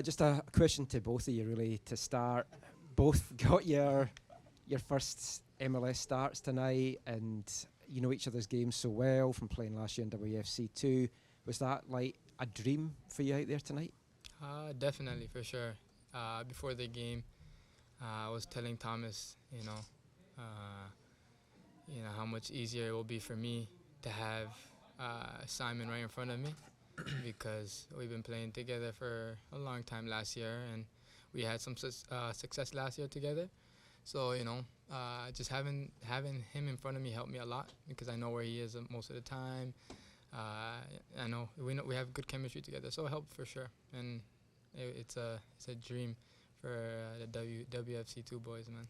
Just a question to both of you, really, to start. Both got your first MLS starts tonight, and you know each other's games so well from playing last year in WFC2. Was that like a dream for you out there tonight? Definitely, for sure. Before the game, I was telling Thomas, how much easier it will be for me to have Simon right in front of me because we've been playing together for a long time last year and we had some success last year together. So just having him in front of me helped me a lot because I know where he is most of the time. I know we have good chemistry together, so it helped for sure. And it's a dream for the WFC2 boys, man.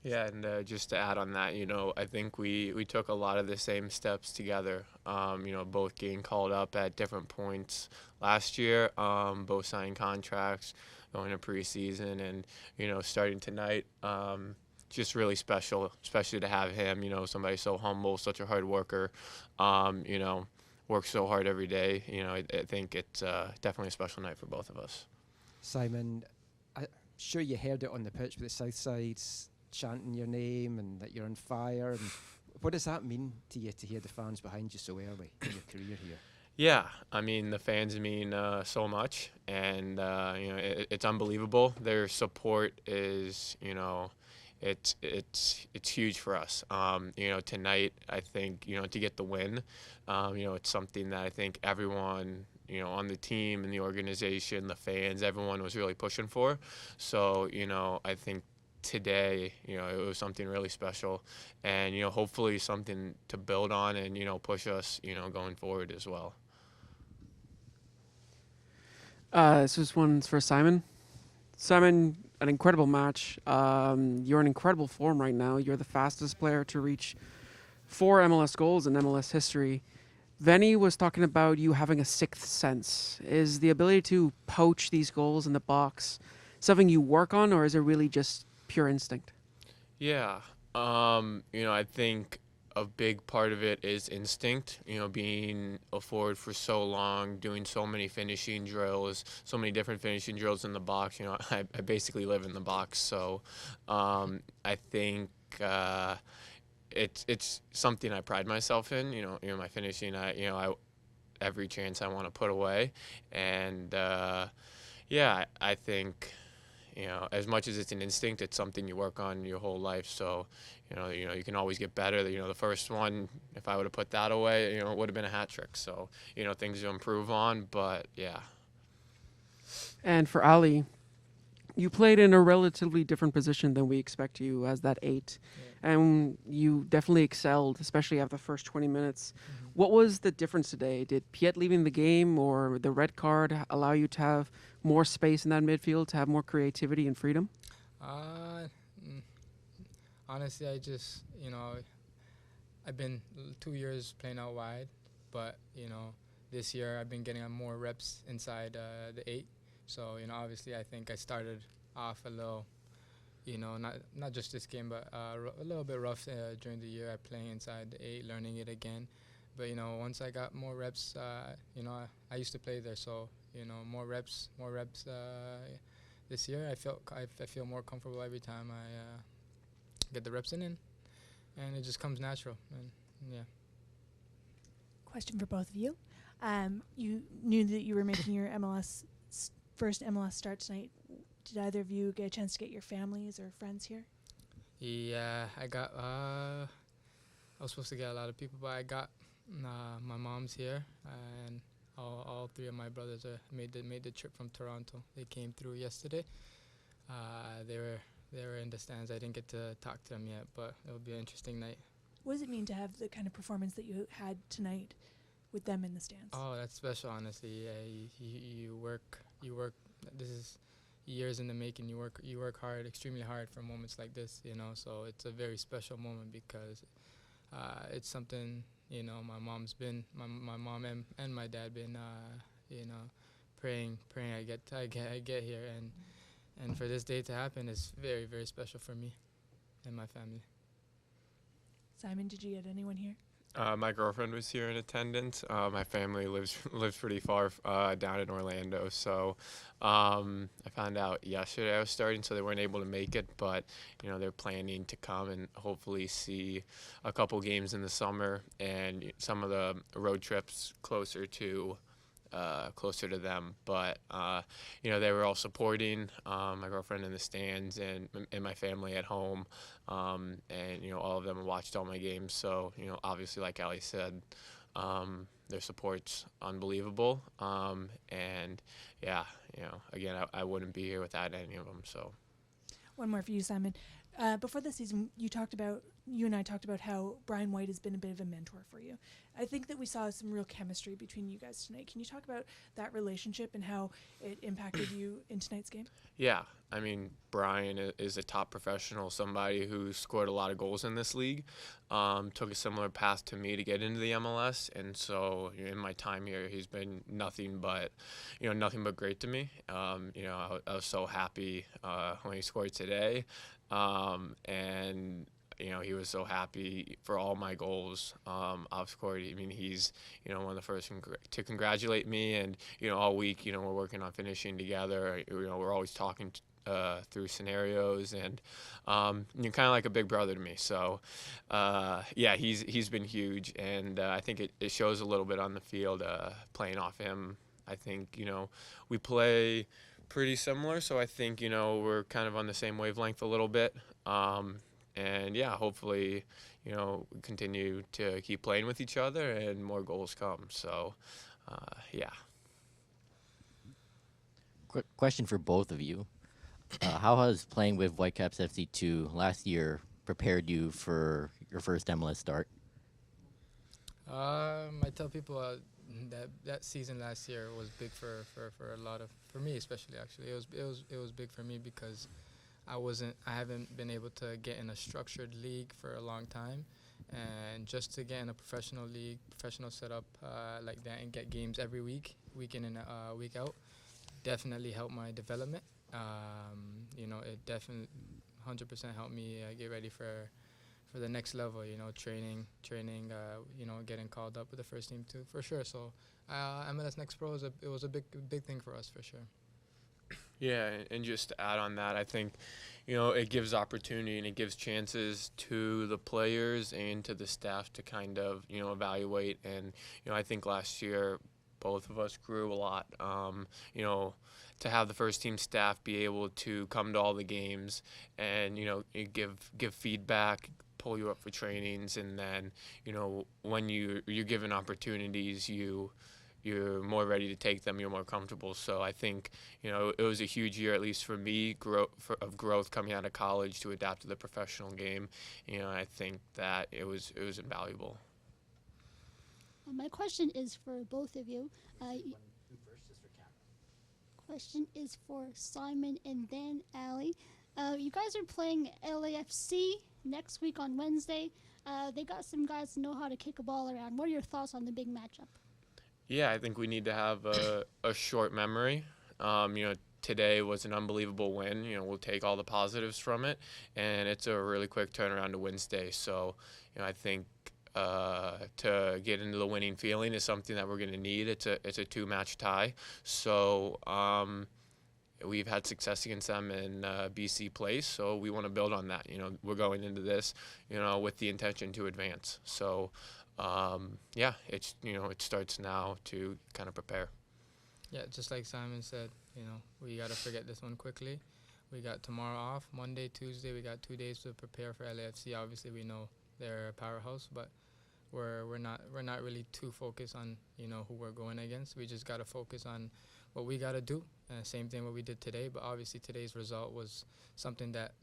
Yeah, and just to add on that, I think we took a lot of the same steps together. Both getting called up at different points last year, both signing contracts, going to preseason, and starting tonight. Just really special, especially to have him. Somebody so humble, such a hard worker. Works so hard every day. I think it's definitely a special night for both of us. Simon, I'm sure you heard it on the pitch with the South Sides chanting your name and that you're on fire. And what does that mean to you to hear the fans behind you so early in your career here? Yeah, I mean the fans mean so much, and it's unbelievable. Their support is it's huge for us. Tonight I think to get the win, it's something that I think everyone on the team and the organization, the fans, everyone was really pushing for. So I think today, it was something really special, and hopefully something to build on and push us going forward as well. This one's for Simon. Simon, an incredible match. You're in incredible form right now. You're the fastest player to reach 4 MLS goals in MLS history. Venny was talking about you having a sixth sense. Is the ability to poach these goals in the box something you work on, or is it really just pure instinct? Yeah, I think a big part of it is instinct. Being a forward for so long, doing so many finishing drills, so many different finishing drills in the box. I basically live in the box, so I think it's something I pride myself in. My finishing. I every chance I want to put away, and I think. As much as it's an instinct, it's something you work on your whole life. So, you can always get better. The first one, if I would have put that away, it would have been a hat trick. So, things to improve on. But yeah. And for Ali, you played in a relatively different position than we expect you as that 8. Yeah. And you definitely excelled, especially after the first 20 minutes. Mm-hmm. What was the difference today? Did Piet leaving the game or the red card allow you to have more space in that midfield, to have more creativity and freedom? Honestly, I just, I've been 2 years playing out wide, but, this year I've been getting more reps inside the 8. So, obviously I think I started off a little, not just this game, but a little bit rough during the year. I playing inside the 8, learning it again. But, once I got more reps, I used to play there. So, more reps this year. I feel more comfortable every time I get the reps in, and it just comes natural. And, yeah. Question for both of you. You knew that you were making your first MLS start tonight. Did either of you get a chance to get your families or friends here? Yeah, I was supposed to get a lot of people, but I got my mom's here, and all 3 of my brothers made the trip from Toronto. They came through yesterday. They were in the stands. I didn't get to talk to them yet, but it'll be an interesting night. What does it mean to have the kind of performance that you had tonight with them in the stands? Oh, that's special, honestly. Yeah, you work. This is years in the making. You work hard, extremely hard for moments like this. So it's a very special moment because it's something. My mom and my dad been praying I get here, and for this day to happen is very, very special for me and my family. Simon, did you get anyone here? My girlfriend was here in attendance. My family lives pretty far down in Orlando, so I found out yesterday I was starting, so they weren't able to make it. But they're planning to come and hopefully see a couple games in the summer and some of the road trips closer to them. But they were all supporting my girlfriend in the stands and my family at home, and all of them watched all my games. So obviously, like Ali said, their support's unbelievable. And yeah, again, I wouldn't be here without any of them. So One more for you, Simon. Before the season, you and I talked about how Brian White has been a bit of a mentor for you. I think that we saw some real chemistry between you guys tonight. Can you talk about that relationship and how it impacted you in tonight's game? yeah, I mean, Brian is a top professional, somebody who scored a lot of goals in this league, took a similar path to me to get into the MLS, and so in my time here, he's been nothing but great to me. I was so happy when he scored today, and he was so happy for all my goals I've scored. I mean, he's one of the first to congratulate me, and all week we're working on finishing together. We're always talking through scenarios, and you're kind of like a big brother to me. So yeah, he's been huge, and I think it shows a little bit on the field playing off him. I think we play pretty similar, so I think we're kind of on the same wavelength a little bit. And yeah, hopefully, we continue to keep playing with each other and more goals come. So, yeah. Question for both of you. How has playing with Whitecaps FC2 last year prepared you for your first MLS start? I tell people that season last year was big for me especially. Actually, it was big for me because I haven't been able to get in a structured league for a long time, and just to get in a professional league, professional setup like that, and get games every week in and week out, definitely helped my development. It definitely 100% helped me get ready for the next level. Training. Getting called up with the first team too, for sure. So MLS Next Pro was a big thing for us for sure. Yeah, and just to add on that, I think, it gives opportunity and it gives chances to the players and to the staff to kind of, evaluate. And, I think last year both of us grew a lot. To have the first team staff be able to come to all the games and, give feedback, pull you up for trainings, and then, when you're given opportunities, you're more ready to take them, you're more comfortable. So I think, it was a huge year, at least for me, of growth coming out of college to adapt to the professional game. I think that it was invaluable. My question is for both of you. Question is for Simon and then Ali. You guys are playing LAFC next week on Wednesday. They got some guys who know how to kick a ball around. What are your thoughts on the big matchup? Yeah, I think we need to have a short memory. Today was an unbelievable win. We'll take all the positives from it, and it's a really quick turnaround to Wednesday. So, I think to get into the winning feeling is something that we're going to need. It's a 2-match tie. So we've had success against them in BC Place, so we want to build on that. We're going into this, with the intention to advance. So. Yeah, it starts now to kind of prepare. Yeah, just like Simon said, we got to forget this one quickly. We got tomorrow off, Monday, Tuesday. We got 2 days to prepare for LAFC. Obviously, we know they're a powerhouse, but we're not really too focused on who we're going against. We just got to focus on what we got to do. Same thing what we did today, but obviously today's result was something that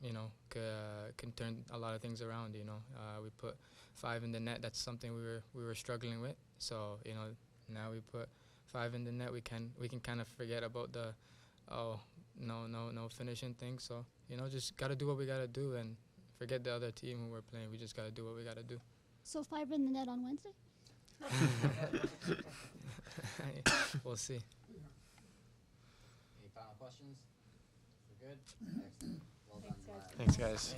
can turn a lot of things around. We put 5 in the net. That's something we were struggling with. So now we put 5 in the net. We can kind of forget about the no finishing thing. So just gotta do what we gotta do and forget the other team who we're playing. We just gotta do what we gotta do. So 5 in the net on Wednesday? We'll see. Any final questions? We're good? Excellent. Well done. Thanks, guys.